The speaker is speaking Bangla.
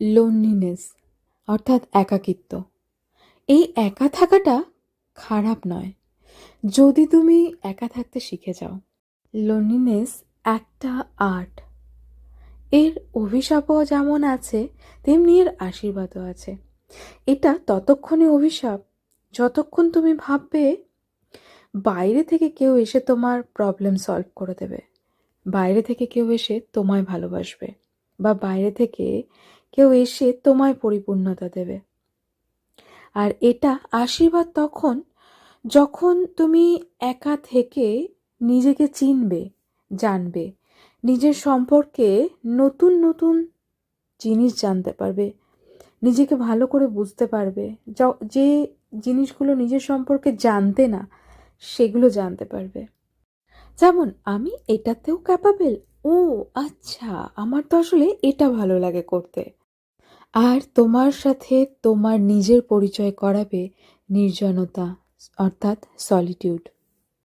লোনলিনেস অর্থাৎ একাকিত্ব। এই একা থাকাটা খারাপ নয়, যদি তুমি একা থাকতে শিখে যাও। লোনলিনেস একটা আর্ট। এর অভিশাপও যেমন আছে, তেমনি এর আশীর্বাদও আছে। এটা ততক্ষণে অভিশাপ যতক্ষণ তুমি ভাববে বাইরে থেকে কেউ এসে তোমার প্রবলেম সলভ করে দেবে, বাইরে থেকে কেউ এসে তোমায় ভালোবাসবে, বা বাইরে থেকে কেউ এসে তোমায় পরিপূর্ণতা দেবে। আর এটা আশীর্বাদ তখন যখন তুমি একা থেকে নিজেকে চিনবে, জানবে, নিজের সম্পর্কে নতুন নতুন জিনিস জানতে পারবে, নিজেকে ভালো করে বুঝতে পারবে, যে জিনিসগুলো নিজের সম্পর্কে জানতে না সেগুলো জানতে পারবে। যেমন আমি এটাতেও ক্যাপাবেল, ও আচ্ছা, আমার তো আসলে এটা ভালো লাগে করতে। আর তোমার সাথে তোমার নিজের পরিচয় করাবে নির্জনতা, অর্থাৎ সলিটিউড।